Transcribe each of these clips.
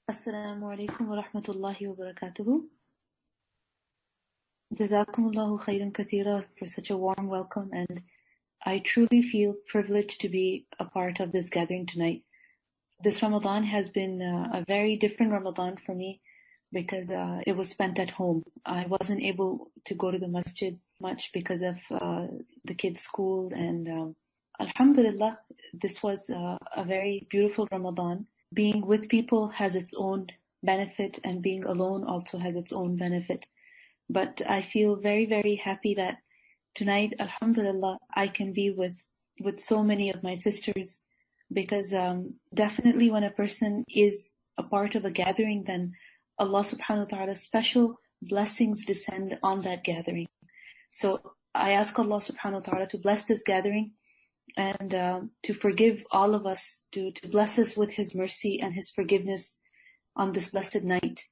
Assalamu alaikum wa rahmatullahi wa barakatuhu. Jazakumullahu khairan kathira for such a warm welcome, and I truly feel privileged to be a part of this gathering tonight. This Ramadan has been a very different Ramadan for me because it was spent at home. I wasn't able to go to the masjid much because of the kids' school, and alhamdulillah, this was a very beautiful Ramadan. Being with people has its own benefit, and being alone also has its own benefit. But I feel very, very happy that tonight, alhamdulillah, I can be with so many of my sisters, because definitely when a person is a part of a gathering, then Allah subhanahu wa ta'ala's special blessings descend on that gathering. So I ask Allah subhanahu wa ta'ala to bless this gathering, and to forgive all of us, to bless us with His mercy and His forgiveness on this blessed night,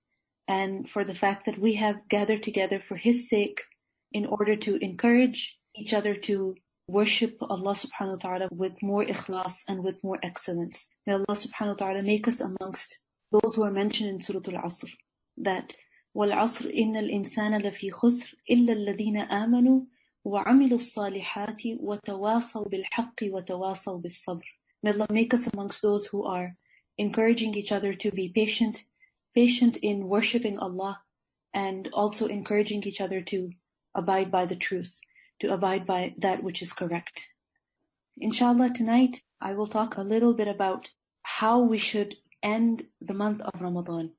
and for the fact that we have gathered together for His sake in order to encourage each other to worship Allah subhanahu wa ta'ala with more ikhlas and with more excellence. May Allah subhanahu wa ta'ala make us amongst those who are mentioned in Surah Al-Asr, that وَالْعَصْرِ إِنَّ الْإِنسَانَ لَفِي خُسْرٍ إِلَّا الَّذِينَ آمَنُوا وَعَمِلُوا الصَّالِحَاتِ وَتَوَاصَوْا بِالْحَقِّ وَتَوَاصَوْا بِالصَّبْرِ. May Allah make us amongst those who are encouraging each other to be patient in worshipping Allah, and also encouraging each other to abide by the truth, to abide by that which is correct. Inshallah, tonight I will talk a little bit about how we should end the month of Ramadan.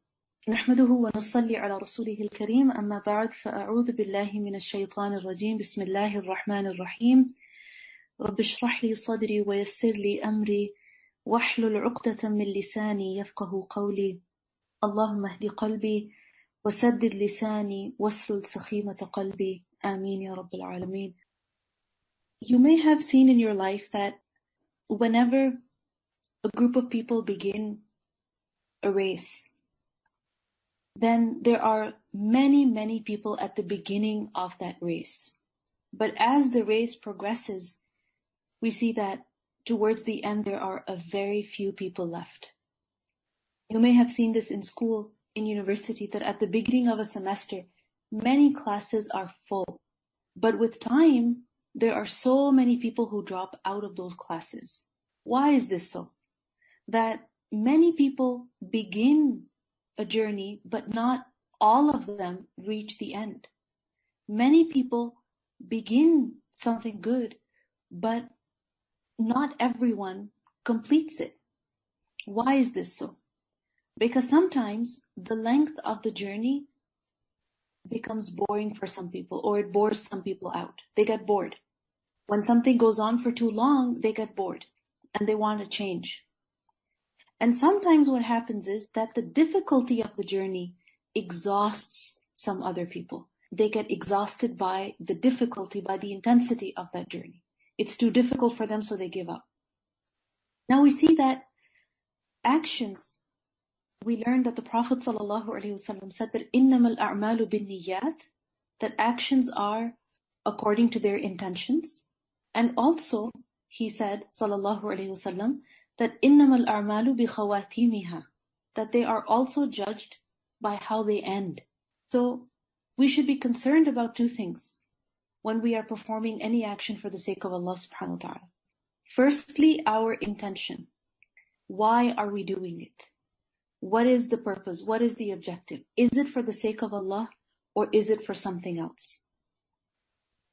نحمده ونصلي على رسوله الكريم أما بعد فأعوذ بالله من الشيطان الرجيم بسم الله الرحمن الرحيم رب اشرح لي صدري ويسر لي أمري واحلل عقدة من لساني يفقه قولي اللهم اهد قلبي وسدد لساني واسلل سخيمة قلبي آمين يا رب العالمين. You may have seen in your life that whenever a group of people begin a race, then there are many, many people at the beginning of that race. But as the race progresses, we see that towards the end there are a very few people left. You may have seen this in school, in university, that at the beginning of a semester, many classes are full. But with time, there are so many people who drop out of those classes. Why is this so? That many people begin a journey, but not all of them reach the end. Many people begin something good, but not everyone completes it. Why is this so? Because sometimes the length of the journey becomes boring for some people, or it bores some people out. They get bored. When something goes on for too long, they get bored and they want to change. And sometimes what happens is that the difficulty of the journey exhausts some other people. They get exhausted by the difficulty, by the intensity of that journey. It's too difficult for them, so they give up. Now we see that actions, we learned that the Prophet ﷺ said that إِنَّمَا الْأَعْمَالُ بِالنِّيَّاتِ, that actions are according to their intentions. And also, he said, ﷺ, that إِنَّمَا الْأَعْمَالُ بِخَوَاتِيمِهَا, that they are also judged by how they end. So, we should be concerned about two things when we are performing any action for the sake of Allah subhanahu wa ta'ala. Firstly, our intention. Why are we doing it? What is the purpose? What is the objective? Is it for the sake of Allah, or is it for something else?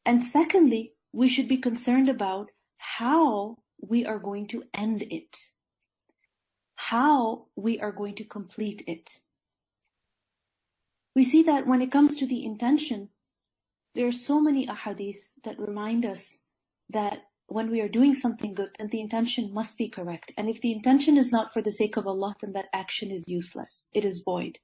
And secondly, we should be concerned about how we are going to end it, how we are going to complete it. We see that when it comes to the intention, there are so many ahadith that remind us that when we are doing something good, then the intention must be correct. And if the intention is not for the sake of Allah, then that action is useless. It is void.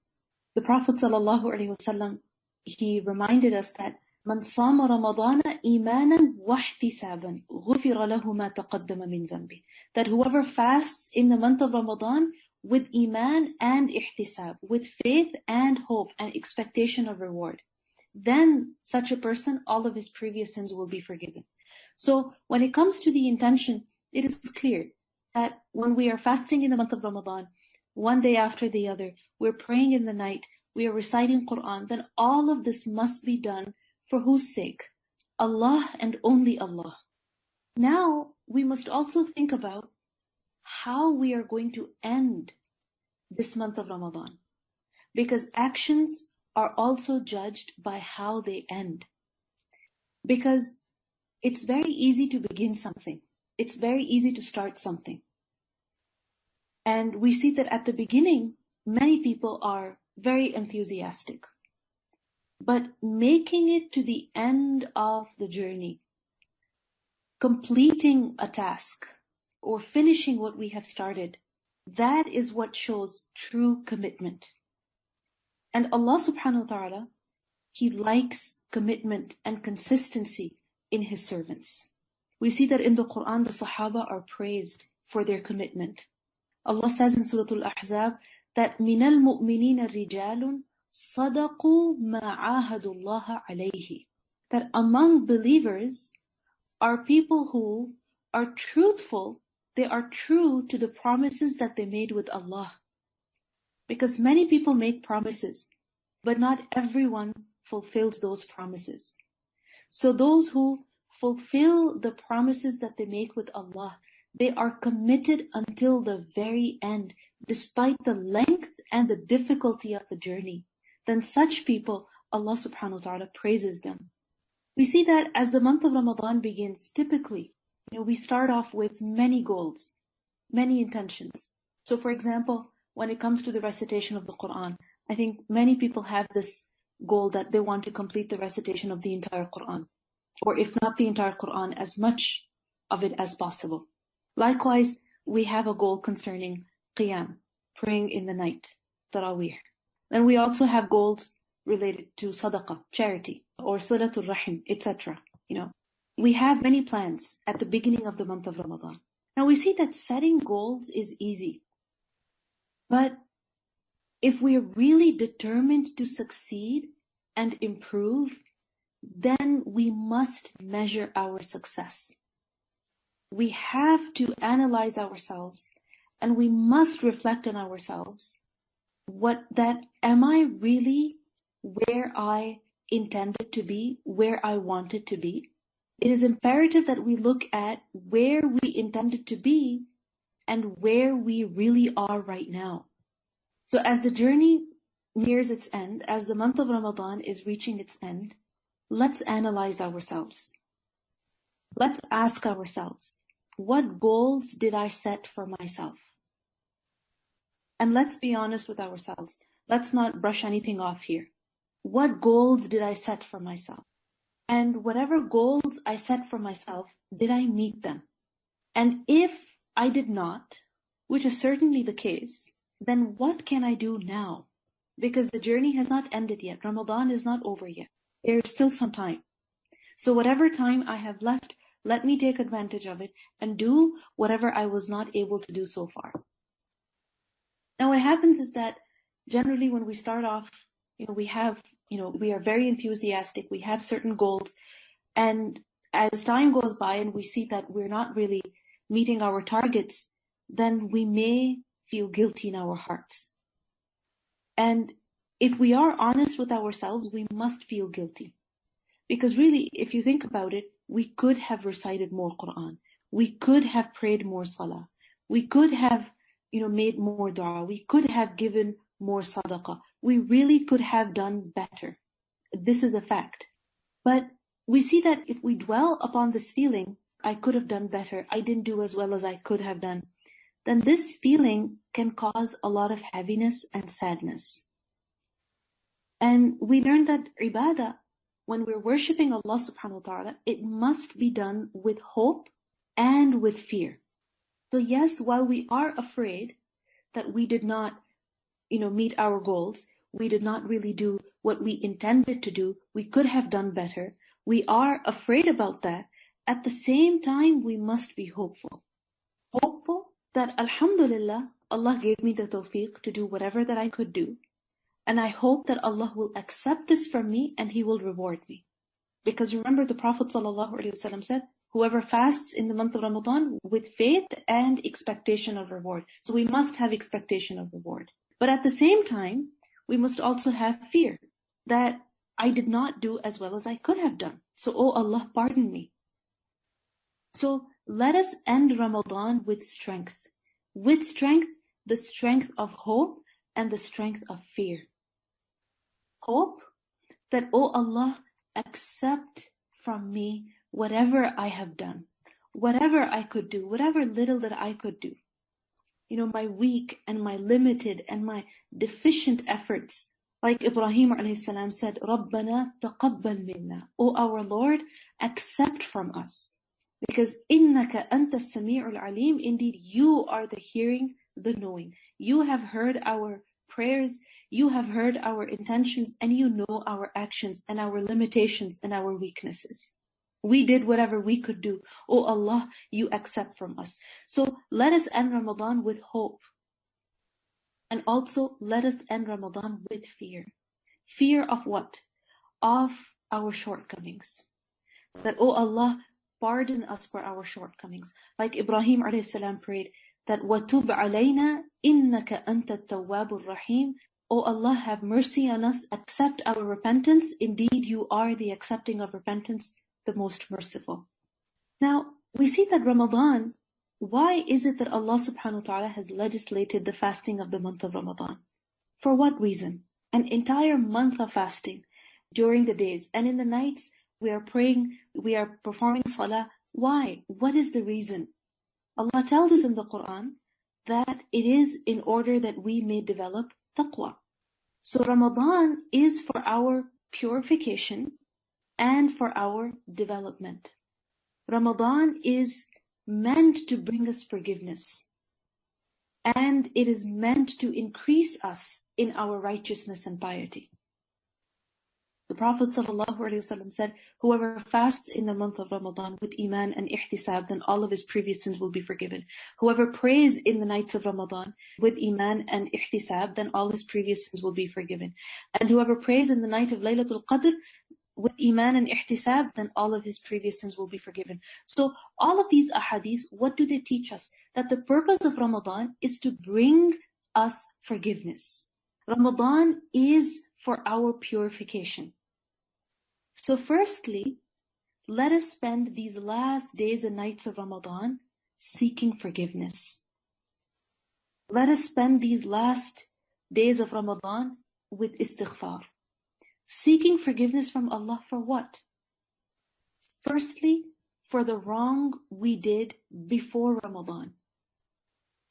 The Prophet ﷺ, he reminded us that من صام رمضان إيمانا واحتسابا غفر له ما تقدم من ذنبه, that whoever fasts in the month of Ramadan with iman and ihtisab, with faith and hope and expectation of reward, then such a person, all of his previous sins will be forgiven. So when it comes to the intention, it is clear that when we are fasting in the month of Ramadan, one day after the other, we're praying in the night, we are reciting Quran, then all of this must be done for whose sake? Allah and only Allah. Now, we must also think about how we are going to end this month of Ramadan. Because actions are also judged by how they end. Because it's very easy to begin something. It's very easy to start something. And we see that at the beginning, many people are very enthusiastic. But making it to the end of the journey, completing a task, or finishing what we have started, that is what shows true commitment. And Allah subhanahu wa ta'ala, He likes commitment and consistency in His servants. We see that in the Quran, the Sahaba are praised for their commitment. Allah says in Surah Al-Ahzab that مِنَ الْمُؤْمِنِينَ رِجَالٌ صَدَقُوا مَا عَاهَدُوا اللَّهَ عَلَيْهِ. That among believers are people who are truthful, they are true to the promises that they made with Allah. Because many people make promises, but not everyone fulfills those promises. So those who fulfill the promises that they make with Allah, they are committed until the very end, despite the length and the difficulty of the journey. Then such people, Allah subhanahu wa ta'ala praises them. We see that as the month of Ramadan begins, typically, we start off with many goals, many intentions. So for example, when it comes to the recitation of the Quran, I think many people have this goal that they want to complete the recitation of the entire Quran. Or if not the entire Quran, as much of it as possible. Likewise, we have a goal concerning Qiyam, praying in the night, Taraweeh. Then we also have goals related to Sadaqah, charity, or Silatul Rahim, etc. We have many plans at the beginning of the month of Ramadan. Now we see that setting goals is easy. But if we are really determined to succeed and improve, then we must measure our success. We have to analyze ourselves and we must reflect on ourselves. Am I really where I intended to be, where I wanted to be? It is imperative that we look at where we intended to be and where we really are right now. So as the journey nears its end, as the month of Ramadan is reaching its end, let's analyze ourselves. Let's ask ourselves, what goals did I set for myself? And let's be honest with ourselves. Let's not brush anything off here. What goals did I set for myself? And whatever goals I set for myself, did I meet them? And if I did not, which is certainly the case, then what can I do now? Because the journey has not ended yet. Ramadan is not over yet. There is still some time. So whatever time I have left, let me take advantage of it and do whatever I was not able to do so far. Now what happens is that generally when we start off, we are very enthusiastic, we have certain goals, and as time goes by and we see that we're not really meeting our targets, then we may feel guilty in our hearts. And if we are honest with ourselves, we must feel guilty. Because really, if you think about it, we could have recited more Quran. We could have prayed more Salah. We could have, made more dua. We could have given more sadaqah. We really could have done better. This is a fact. But we see that if we dwell upon this feeling, I could have done better, I didn't do as well as I could have done, then this feeling can cause a lot of heaviness and sadness. And we learned that ibadah, when we're worshipping Allah subhanahu wa ta'ala, it must be done with hope and with fear. So yes, while we are afraid that we did not, meet our goals, we did not really do what we intended to do, we could have done better, we are afraid about that. At the same time, we must be hopeful. Hopeful that Alhamdulillah, Allah gave me the tawfiq to do whatever that I could do. And I hope that Allah will accept this from me and He will reward me. Because remember the Prophet ﷺ said, whoever fasts in the month of Ramadan with faith and expectation of reward. So we must have expectation of reward. But at the same time, we must also have fear that I did not do as well as I could have done. So, oh Allah, pardon me. So let us end Ramadan with strength. With strength, the strength of hope and the strength of fear. Hope that, oh Allah, accept from me whatever I have done, whatever I could do, whatever little that I could do. My weak and my limited and my deficient efforts. Like Ibrahim alayhi salam said, رَبَّنَا تَقَبَّلْ مِنَّا. O our Lord, accept from us. Because إِنَّكَ أَنْتَ السَّمِيعُ الْعَلِيمُ. Indeed, you are the hearing, the knowing. You have heard our prayers, you have heard our intentions, and you know our actions and our limitations and our weaknesses. We did whatever we could do. Oh Allah, you accept from us. So let us end Ramadan with hope. And also let us end Ramadan with fear. Fear of what? Of our shortcomings. That, oh Allah, pardon us for our shortcomings. Like Ibrahim alayhi salam prayed that وَتُبْ عَلَيْنَا إِنَّكَ أَنْتَ التَّوَّابُ الرَّحِيمُ. Oh Allah, have mercy on us, accept our repentance. Indeed, you are the accepting of repentance, the most merciful. Now, we see that Ramadan, why is it that Allah subhanahu wa ta'ala has legislated the fasting of the month of Ramadan? For what reason? An entire month of fasting during the days, and in the nights we are praying, we are performing salah. Why? What is the reason? Allah tells us in the Quran that it is in order that we may develop taqwa. So Ramadan is for our purification and for our development. Ramadan is meant to bring us forgiveness. And it is meant to increase us in our righteousness and piety. The Prophet ﷺ said, whoever fasts in the month of Ramadan with iman and ihtisab, then all of his previous sins will be forgiven. Whoever prays in the nights of Ramadan with iman and ihtisab, then all his previous sins will be forgiven. And whoever prays in the night of Laylatul Qadr with iman and ihtisab, then all of his previous sins will be forgiven. So all of these ahadith, what do they teach us? That the purpose of Ramadan is to bring us forgiveness. Ramadan is for our purification. So firstly, let us spend these last days and nights of Ramadan seeking forgiveness. Let us spend these last days of Ramadan with istighfar. Seeking forgiveness from Allah for what? Firstly, for the wrong we did before Ramadan.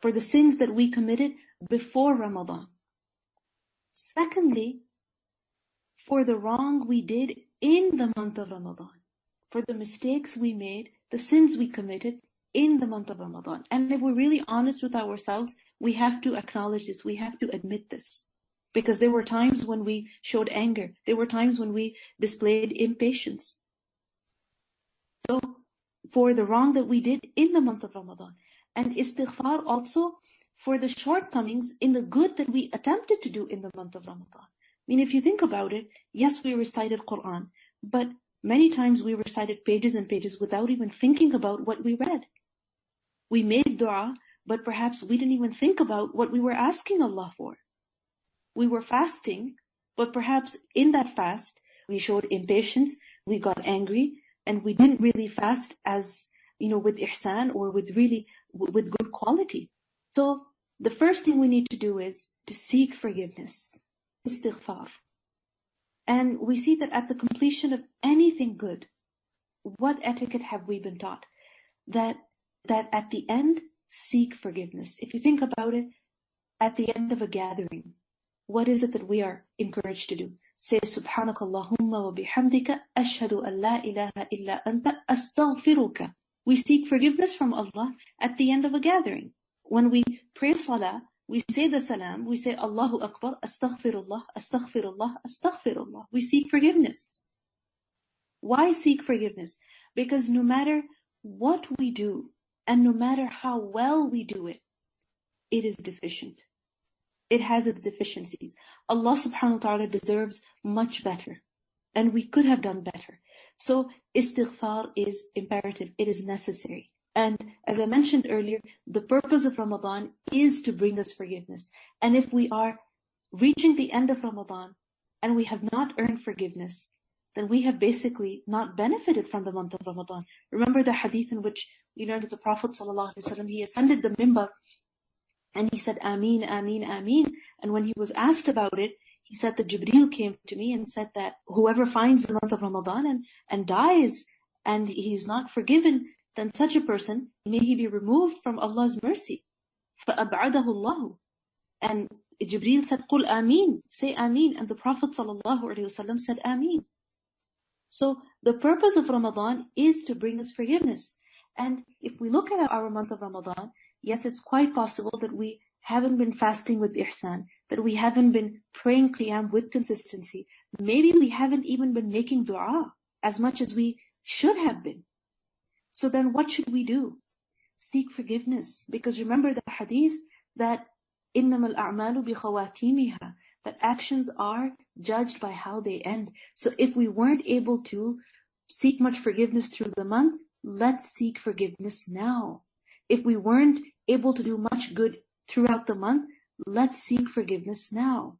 For the sins that we committed before Ramadan. Secondly, for the wrong we did in the month of Ramadan. For the mistakes we made, the sins we committed in the month of Ramadan. And if we're really honest with ourselves, we have to acknowledge this, we have to admit this. Because there were times when we showed anger. There were times when we displayed impatience. So, for the wrong that we did in the month of Ramadan. And istighfar also for the shortcomings in the good that we attempted to do in the month of Ramadan. I mean, if you think about it, yes, we recited Quran, but many times we recited pages and pages without even thinking about what we read. We made dua, but perhaps we didn't even think about what we were asking Allah for. We were fasting, but perhaps in that fast, we showed impatience, we got angry, and we didn't really fast as, with ihsan or with good quality. So, the first thing we need to do is to seek forgiveness. Istighfar. And we see that at the completion of anything good, what etiquette have we been taught? That at the end, seek forgiveness. If you think about it, at the end of a gathering, what is it that we are encouraged to do? Say, Subhanakallahumma wa bihamdika, ashhadu an la ilaha illa anta, astaghfiruka. We seek forgiveness from Allah at the end of a gathering. When we pray salah, we say the salam, we say Allahu Akbar, astaghfirullah, astaghfirullah, astaghfirullah. We seek forgiveness. Why seek forgiveness? Because no matter what we do, and no matter how well we do it, it is deficient. It has its deficiencies. Allah subhanahu wa ta'ala deserves much better. And we could have done better. So istighfar is imperative. It is necessary. And as I mentioned earlier, the purpose of Ramadan is to bring us forgiveness. And if we are reaching the end of Ramadan and we have not earned forgiveness, then we have basically not benefited from the month of Ramadan. Remember the hadith in which we learned that the Prophet ﷺ, he ascended the minbar and he said, Ameen, Ameen, Ameen. And when he was asked about it, he said that Jibreel came to me and said that whoever finds the month of Ramadan and dies and he is not forgiven, then such a person, may he be removed from Allah's mercy. فَأَبْعَدَهُ اللَّهُ. And Jibreel said, قُلْ Ameen, say Ameen. And the Prophet ﷺ said Ameen. So the purpose of Ramadan is to bring us forgiveness. And if we look at our month of Ramadan, yes, it's quite possible that we haven't been fasting with ihsan, that we haven't been praying qiyam with consistency. Maybe we haven't even been making dua as much as we should have been. So then what should we do? Seek forgiveness. Because remember the hadith that إِنَّمَا الْأَعْمَالُ بِخَوَاتِيمِهَا, that actions are judged by how they end. So if we weren't able to seek much forgiveness through the month, let's seek forgiveness now. If we weren't able to do much good throughout the month, let's seek forgiveness now.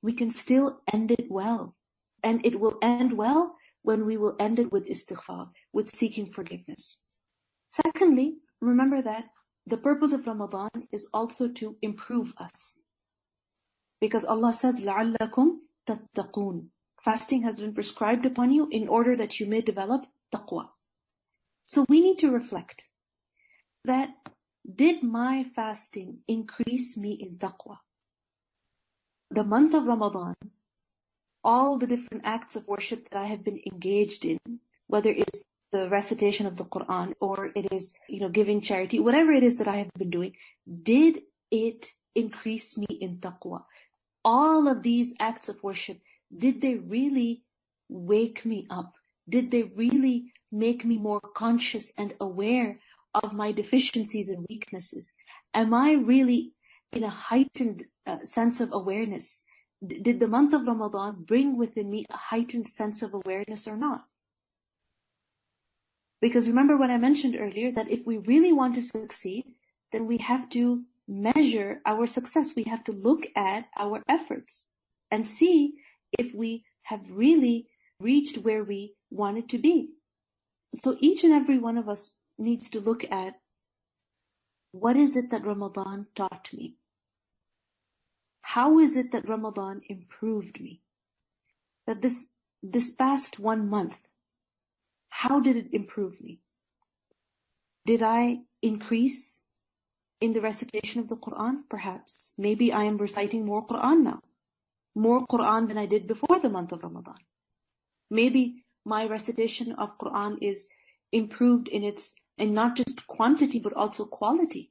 We can still end it well. And it will end well when we will end it with istighfar, with seeking forgiveness. Secondly, remember that the purpose of Ramadan is also to improve us. Because Allah says, لَعَلَّكُمْ تَتَّقُونَ. Fasting has been prescribed upon you in order that you may develop taqwa. So we need to reflect that, did my fasting increase me in taqwa? The month of Ramadan, all the different acts of worship that I have been engaged in, whether it's the recitation of the Quran or it is, giving charity, whatever it is that I have been doing, did it increase me in taqwa? All of these acts of worship, did they really wake me up? Did they really make me more conscious and aware of my deficiencies and weaknesses? Am I really in a heightened sense of awareness? Did the month of Ramadan bring within me a heightened sense of awareness or not? Because remember what I mentioned earlier, that if we really want to succeed, then we have to measure our success. We have to look at our efforts and see if we have really reached where we wanted to be. So each and every one of us needs to look at, what is it that Ramadan taught me? How is it that Ramadan improved me? That this past 1 month, how did it improve me? Did I increase in the recitation of the Quran? Perhaps. Maybe I am reciting more Quran now. More Quran than I did before the month of Ramadan. Maybe my recitation of Quran is improved in not just quantity but also quality.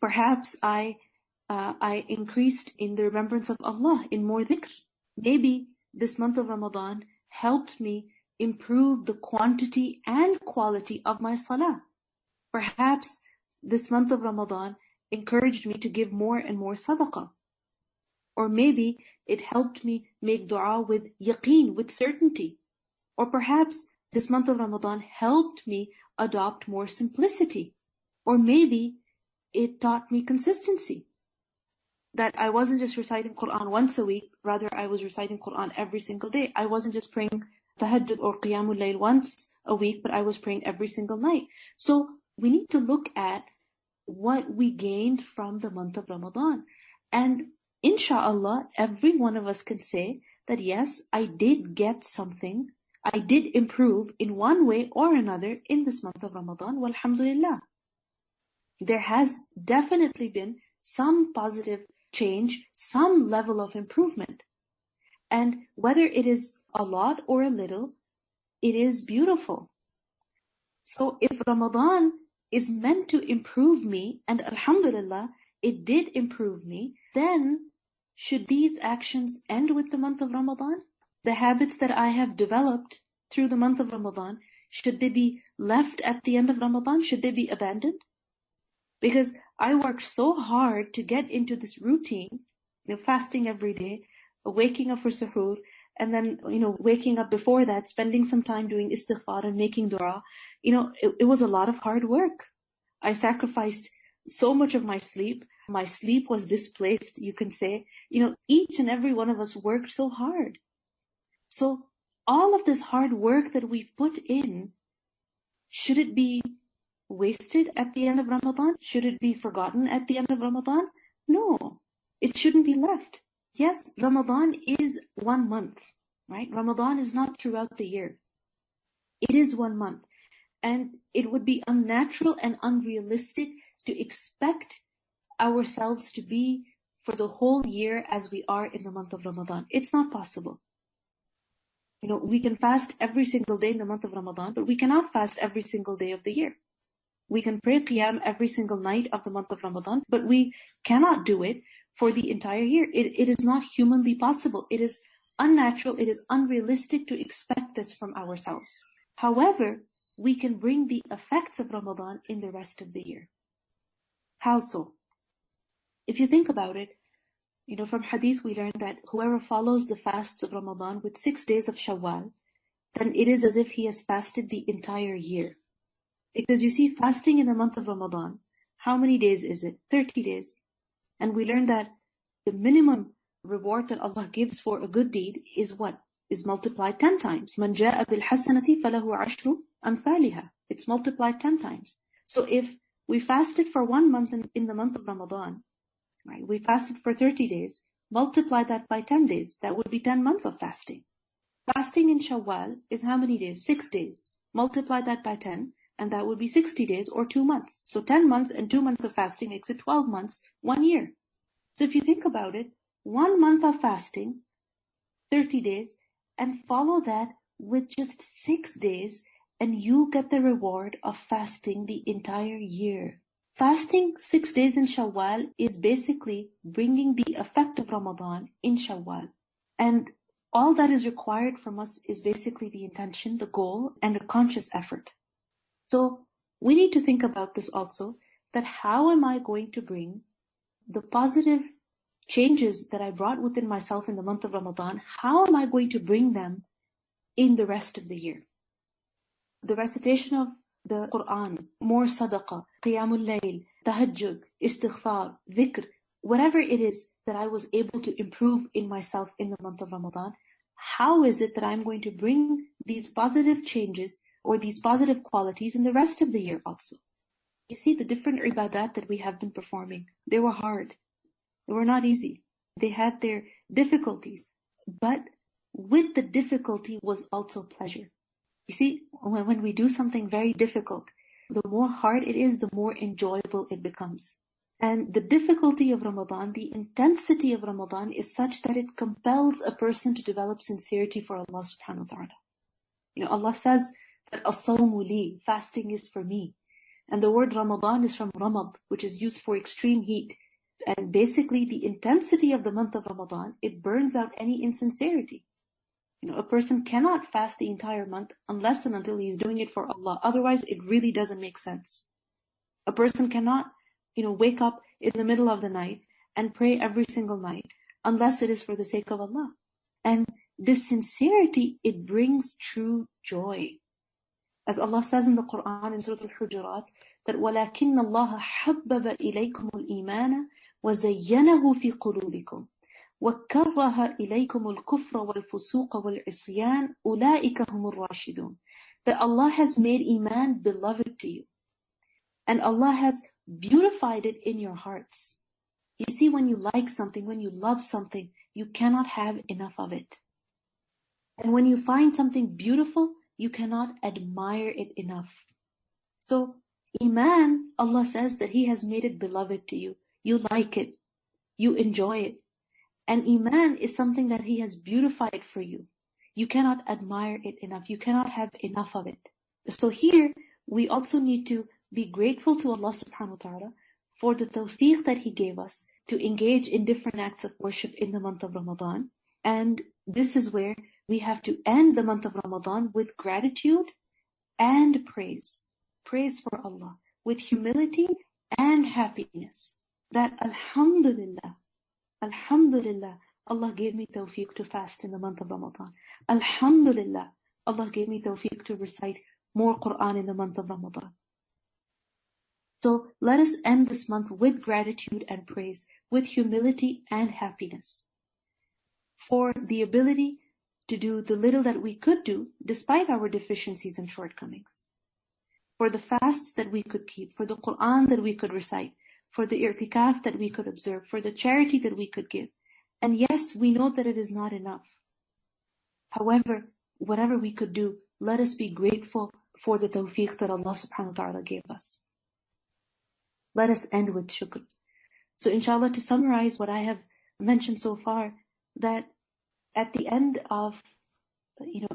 Perhaps I increased in the remembrance of Allah, in more dhikr. Maybe this month of Ramadan helped me improve the quantity and quality of my salah. Perhaps this month of Ramadan encouraged me to give more and more sadaqah. Or maybe it helped me make dua with yaqeen, with certainty. Or perhaps this month of Ramadan helped me adopt more simplicity. Or maybe it taught me consistency. That I wasn't just reciting Quran once a week, rather I was reciting Quran every single day. I wasn't just praying tahajjud or qiyamul layl once a week, but I was praying every single night. So we need to look at what we gained from the month of Ramadan. And inshallah, every one of us can say that yes, I did get something, I did improve in one way or another in this month of Ramadan, walhamdulillah. There has definitely been some positive change, some level of improvement. And whether it is a lot or a little, it is beautiful. So if Ramadan is meant to improve me, and alhamdulillah, it did improve me, then should these actions end with the month of Ramadan? The habits that I have developed through the month of Ramadan, should they be left at the end of Ramadan? Should they be abandoned? Because I worked so hard to get into this routine, fasting every day, waking up for suhoor, and then, waking up before that, spending some time doing istighfar and making dua. It was a lot of hard work. I sacrificed so much of my sleep. my sleep was displaced, you can say. Each and every one of us worked so hard. So all of this hard work that we've put in, should it be wasted at the end of Ramadan? Should it be forgotten at the end of Ramadan? No, it shouldn't be left. Yes, Ramadan is 1 month, right? Ramadan is not throughout the year. It is 1 month. And it would be unnatural and unrealistic to expect ourselves to be for the whole year as we are in the month of Ramadan. It's not possible. We can fast every single day in the month of Ramadan, but we cannot fast every single day of the year. We can pray Qiyam every single night of the month of Ramadan, but we cannot do it for the entire year. It is not humanly possible. It is unnatural. It is unrealistic to expect this from ourselves. However, we can bring the effects of Ramadan in the rest of the year. How so? If you think about it, from Hadith we learned that whoever follows the fasts of Ramadan with 6 days of Shawwal, then it is as if he has fasted the entire year. Because you see, fasting in the month of Ramadan, how many days is it? 30 days. And we learned that the minimum reward that Allah gives for a good deed is what? Is multiplied 10 times. مَنْ جَاءَ بِالْحَسَنَةِ فَلَهُ عَشْرُ أَمْثَالِهَا. It's multiplied 10 times. So if we fasted for 1 month in the month of Ramadan, right? We fasted for 30 days, multiply that by 10 days, that would be 10 months of fasting. Fasting in Shawwal is how many days? 6 days. Multiply that by 10, and that would be 60 days or 2 months. So 10 months and 2 months of fasting makes it 12 months, 1 year. So if you think about it, 1 month of fasting, 30 days, and follow that with just 6 days, and you get the reward of fasting the entire year. Fasting 6 days in Shawwal is basically bringing the effect of Ramadan in Shawwal. And all that is required from us is basically the intention, the goal, and a conscious effort. So we need to think about this also, that how am I going to bring the positive changes that I brought within myself in the month of Ramadan, how am I going to bring them in the rest of the year? The recitation of the Quran, more sadaqah, qiyamul layl, tahajjud, istighfar, dhikr, whatever it is that I was able to improve in myself in the month of Ramadan, how is it that I'm going to bring these positive changes or these positive qualities in the rest of the year also? You see, the different ibadat that we have been performing, they were hard. They were not easy. They had their difficulties. But with the difficulty was also pleasure. You see, when we do something very difficult, the more hard it is, the more enjoyable it becomes. And the difficulty of Ramadan, the intensity of Ramadan is such that it compels a person to develop sincerity for Allah subhanahu wa ta'ala. Allah says that as-sawmu li, fasting is for me. And the word Ramadan is from Ramad, which is used for extreme heat. And basically the intensity of the month of Ramadan, it burns out any insincerity. A person cannot fast the entire month unless and until he's doing it for Allah. Otherwise, it really doesn't make sense. A person cannot, wake up in the middle of the night and pray every single night unless it is for the sake of Allah. And this sincerity, it brings true joy. As Allah says in the Quran in Surah Al-Hujurat, that وَلَكِنَّ اللَّهَ حَبَّبَ إِلَيْكُمُ الْإِيمَانَ وَزَيَّنَهُ فِي قُلُوبِكُمْ وَكَرَّهَ إِلَيْكُمُ الْكُفْرَ وَالْفُسُوقَ وَالْعِصْيَانَ أُولَئِكَ هُمُ الرَّاشِدُونَ. That Allah has made Iman beloved to you. And Allah has beautified it in your hearts. You see, when you like something, when you love something, you cannot have enough of it. And when you find something beautiful, you cannot admire it enough. So, Iman, Allah says that He has made it beloved to you. You like it. You enjoy it. And Iman is something that He has beautified for you. You cannot admire it enough. You cannot have enough of it. So here, we also need to be grateful to Allah subhanahu wa ta'ala for the tawfiq that He gave us to engage in different acts of worship in the month of Ramadan. And this is where we have to end the month of Ramadan with gratitude and praise. Praise for Allah, with humility and happiness. That Alhamdulillah, Alhamdulillah, Allah gave me tawfiq to fast in the month of Ramadan. Alhamdulillah, Allah gave me tawfiq to recite more Quran in the month of Ramadan. So let us end this month with gratitude and praise, with humility and happiness, for the ability to do the little that we could do despite our deficiencies and shortcomings, for the fasts that we could keep, for the Quran that we could recite, for the i'tikaf that we could observe, for the charity that we could give. And yes, we know that it is not enough. However, whatever we could do, let us be grateful for the tawfiq that Allah subhanahu wa ta'ala gave us. Let us end with shukr. So inshallah, to summarize what I have mentioned so far, that at the end of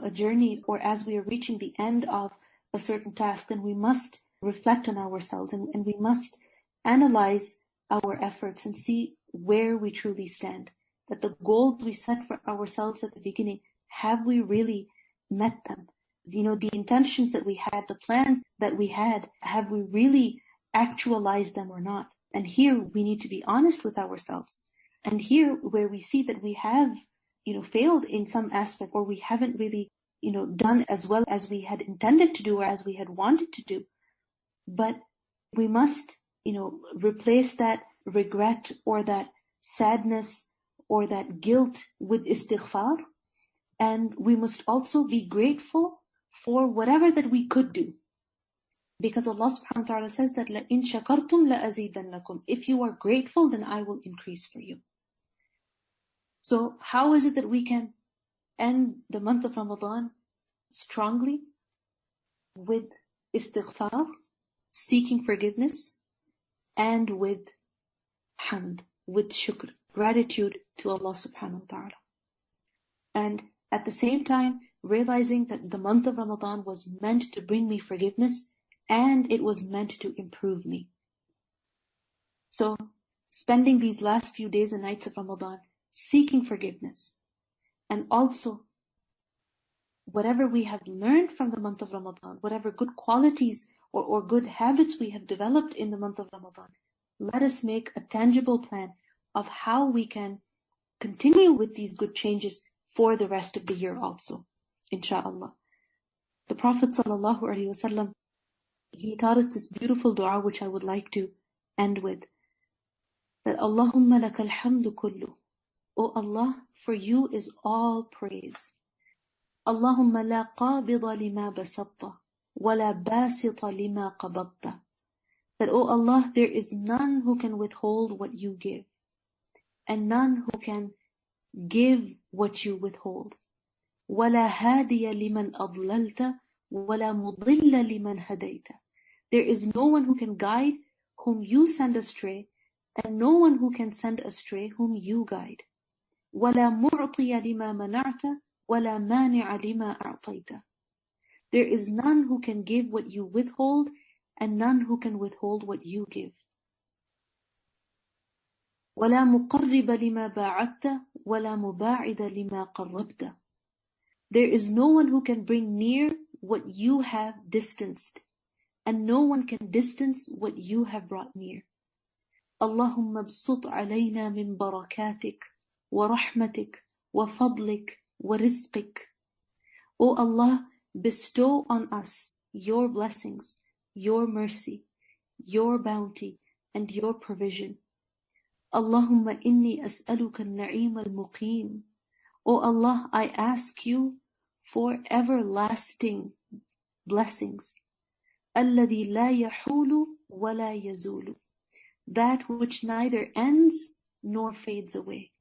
a journey, or as we are reaching the end of a certain task, then we must reflect on ourselves and we must analyze our efforts and see where we truly stand. That the goals we set for ourselves at the beginning, have we really met them? The intentions that we had, the plans that we had, have we really actualized them or not? And here we need to be honest with ourselves. And here where we see that we have, failed in some aspect, or we haven't really, done as well as we had intended to do or as we had wanted to do. But we must, replace that regret or that sadness or that guilt with istighfar. And we must also be grateful for whatever that we could do. Because Allah subhanahu wa ta'ala says that لَإِن شَكَرْتُمْ لَأَزِيدَنَّكُمْ. If you are grateful, then I will increase for you. So how is it that we can end the month of Ramadan strongly? With istighfar, seeking forgiveness, and with hamd, with shukr, gratitude to Allah subhanahu wa ta'ala. And at the same time, realizing that the month of Ramadan was meant to bring me forgiveness, and it was meant to improve me. So, spending these last few days and nights of Ramadan, seeking forgiveness, and also whatever we have learned from the month of Ramadan, whatever good qualities or good habits we have developed in the month of Ramadan, let us make a tangible plan of how we can continue with these good changes for the rest of the year also, inshaAllah. The Prophet ﷺ, he taught us this beautiful dua which I would like to end with. That Allahumma lakal hamdu kullu. O Allah, for you is all praise. Allahumma la qabida lima basatta, wa la basita lima qabadta. That, O Allah, there is none who can withhold what you give, and none who can give what you withhold. وَلَا هَادِيَ لِمَنْ أَضْلَلْتَ وَلَا مُضِلَّ لِمَنْ هَدَيْتَ. There is no one who can guide whom you send astray, and no one who can send astray whom you guide. وَلَا مُعْطِيَ لِمَا مَنَعْتَ وَلَا مَانِعَ لِمَا أَعْطَيْتَ. There is none who can give what you withhold, and none who can withhold what you give. وَلَا مُقَرِّبَ لِمَا بَاعَدْتَ وَلَا مُبَاعِدَ لِمَا قَرَّبْتَ. There is no one who can bring near what you have distanced, and no one can distance what you have brought near. Allahumma bsut alayna min barakatik, wa rahmatik, wa fadlik, wa rizqik. O Allah, bestow on us your blessings, your mercy, your bounty, and your provision. Allahumma inni as'aluka al-na'im al-muqim. O Allah, I ask you for everlasting blessings. Alladhi la yahulu wa la yazulu. That which neither ends nor fades away.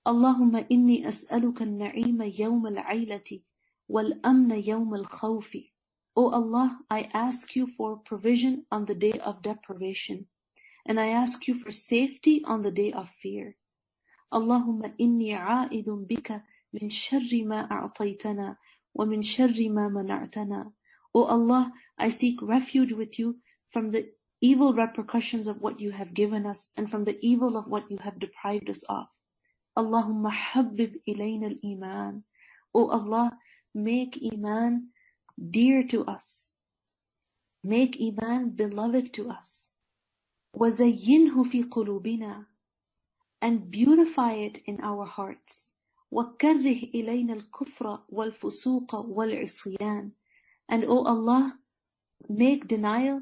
Allahumma inni as'aluka al-na'ima yawm al-'aylati wal-amna yawm al-khawfi. O Allah, I ask you for provision on the day of deprivation, and I ask you for safety on the day of fear. Allahumma inni a'idun bika min sharri ma a'taytana wa min sharri ma mana'tana. O Allah, I seek refuge with you from the evil repercussions of what you have given us and from the evil of what you have deprived us of. Allahumma habbib ilayna al-iman. O Allah, make iman dear to us. Make iman beloved to us. وَزَيِّنْهُ فِي قُلُوبِنَا. And beautify it in our hearts. وَكَرِّهْ إِلَيْنَا الْكُفْرَ وَالْفُسُوقَ وَالْعِصْيَانَ. And O Allah, make denial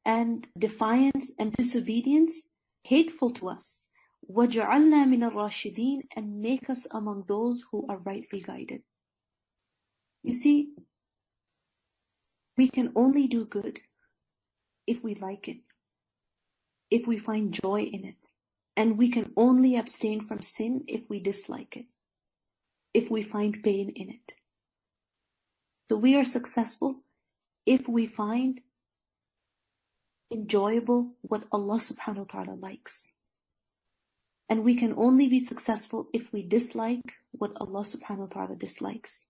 and defiance and disobedience hateful to us. وَجَعَلْنَا مِنَ الرَّاشِدِينَ, and make us among those who are rightly guided. You see, we can only do good if we like it, if we find joy in it. And we can only abstain from sin if we dislike it, if we find pain in it. So we are successful if we find enjoyable what Allah subhanahu wa ta'ala likes. And we can only be successful if we dislike what Allah subhanahu wa ta'ala dislikes.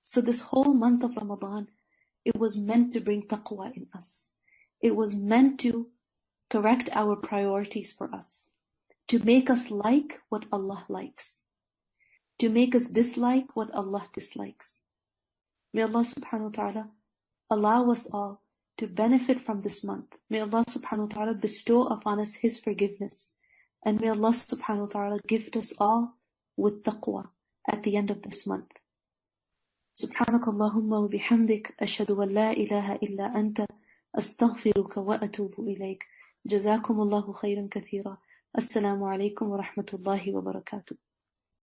So this whole month of Ramadan, it was meant to bring taqwa in us. It was meant to correct our priorities for us, to make us like what Allah likes, to make us dislike what Allah dislikes. May Allah subhanahu wa ta'ala allow us all to benefit from this month. May Allah subhanahu wa ta'ala bestow upon us His forgiveness. And may Allah subhanahu wa ta'ala gift us all with taqwa at the end of this month. سبحانك اللهم وبحمدك أشهد أن لا إله إلا أنت أستغفرك وأتوب إليك. جزاكم الله خيرا كثيرا. السلام عليكم ورحمة الله وبركاته.